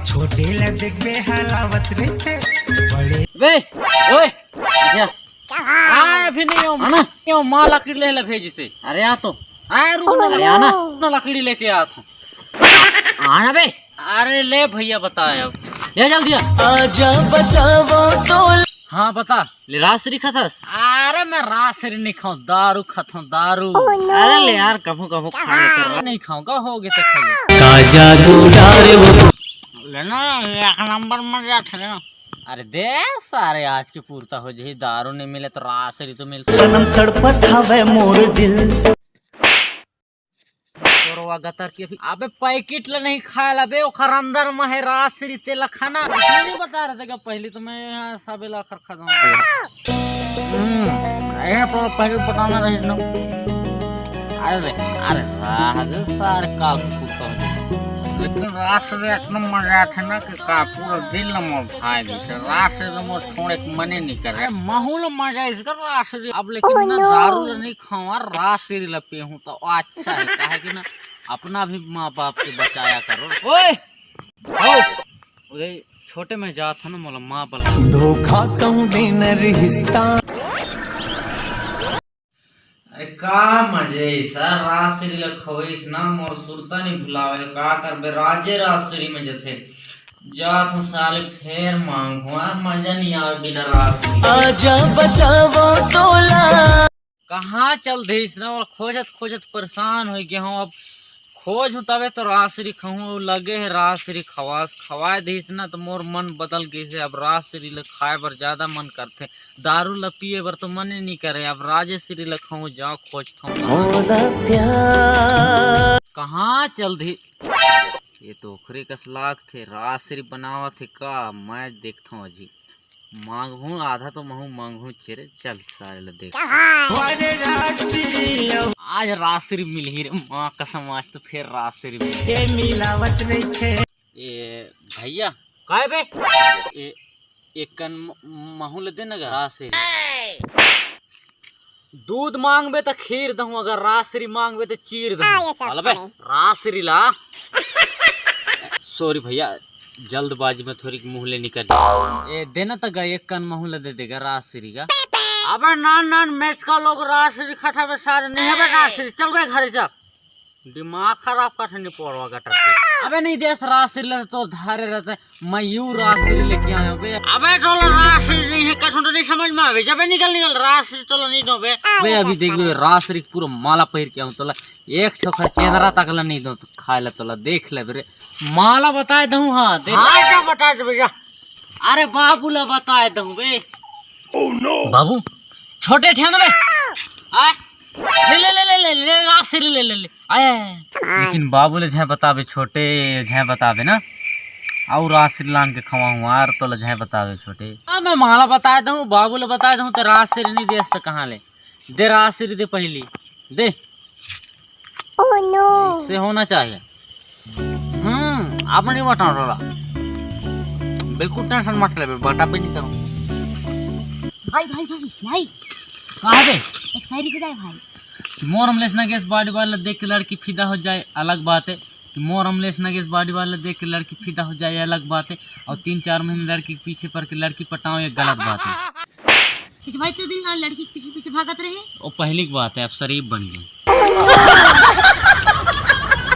छोटे ला देख बे हलावत रहते बड़े बे ओए जा आए फिर नहीं हो ना क्यों माँ लकड़ी ले ले भेजी से अरे आ तो आए रू ना आना ना लकड़ी लेके आ तो आना बे अरे ले भैया बताए अब ले जल्दी आजा बताओ तो हाँ बता ले रासरी खाथस अरे मैं रासरी नहीं खाऊं दारू खाता हूँ दारू अरे ले यार कभू कभू खाने कर नहीं खाऊंगा होगे तो खा ले का जादू डाले वो लेना एक नंबर मर जाते ना अरे दे सारे आज की पूर्ता हो जाए दारू नहीं मिले तो रासरी तो मिलती सनम तड़पत हवे मोर दिल गतर की अबे पैकेट ला नहीं खाए ला बे ओखर अंदर में है रासरी तेल खाना नहीं बता रहा था पहले तो मैं यहाँ सब ला कर खाता हूँ पहले बताना रही ना अरे अरे राज सारे काल कुत्ता लेकिन रासरी इतना मजा था ना कि का पूरा दिल न भाई जैसे रासरी तो छोड़े मने नहीं करे माहौल मजा इसका रासरी अब लेकिन ना दारू नहीं खाऊं रासरी ला पे हूँ तो अच्छा है काहे कि ना अपना भी माँ बाप के बचाया करो ओए छोटे में जा था ना मोला माँ बला धोखा कहूँ देना रिश्ता अरे का मजे सर रासरी ल खवैस ना मोर सुरता नहीं भुलावे का करबे राजे रासरी में जथे जा तो साले फेर मांगो मजा नहीं आवे बिना रासरी आजा बताओ तोला कहाँ चल देस ना और खोजत खोजत परेशान हो गया हूँ अब खोज हूँ तबे तो रासरी खाऊं लगे है रासरी खवाए दीस ना तो मोर मन बदल गई से अब रासरी ल खाए बर ज्यादा मन करते दारू ल पिए बर तो मन ही नहीं करे अब राजेश्री ल खाऊं जाओ खोजता हूँ कहाँ चल दी ये तो ओखरे कस लाग थे रासरी बनावा थे का मैं देखता हूँ अजी मांगू आधा तो महू मांगू चेरे चल सारे ल देख आज रासरी मिल ही रे माँ कसम आज तो फिर रासरी मिलावट नहीं थे ये भैया काय बे ये एक कन महू ले देना रासरी दूध मांगबे तो खीर दूं अगर रासरी मांगबे तो चीर दूं बे रासरी ला सॉरी भैया जल्दबाजी में थोड़ी मुँह ले निकल ये देना तो गए एक कन महू ले दे देगा रासरी का अबे नान मैच का लोग रासरी खटावे सारे नहीं है रासरी चल गए घर जा दिमाग खराब कर नहीं पड़वा गटर से अबे नहीं देस रासरी ले तो धारे रहते मैं यू रासरी लेके आया बे अबे टोला रासरी नहीं है कठों तो नहीं समझ में आवे जब निकल रासरी टोला नहीं दो बे अभी देख लो रासरी पूरा माला पहिर के आऊं तोला एक ठोकर चेदरा तकला नहीं दो तो खाए ला तोला देख ले बे माला बताए दूं हाँ देख हाँ जा बता दे बेटा अरे बाबू ला बताए दूं बे ओह नो बाबू छोटे ठेना बे आए ले रासरी ले आए लेकिन बाबू ले झे बतावे छोटे झे बतावे ना और रासरी लान के खवा हूँ यार तो झे बतावे छोटे हाँ मैं माला बताए दूं बाबू ले बताए दूं तो रासरी नहीं दे तो कहाँ ले दे रासरी दे पहली दे ओह नो इससे होना चाहिए आप नहीं बता रहा बिल्कुल टेंशन मत ले बता पे नहीं करूँ भाई कहाँ बे एक शायरी बजाए भाई मोर अमलेश नगेश बॉडी वाला देख के लड़की फिदा हो जाए अलग बात है कि मोर अमलेश नगेश बॉडी वाला देख के लड़की फिदा हो जाए अलग बात है और 3-4 महीने लड़की के पीछे पड़ के लड़की पटाओ ये गलत बात है भाई तो दिन लड़की के पीछे भागत रहे वो पहली बात है अब शरीफ बन गई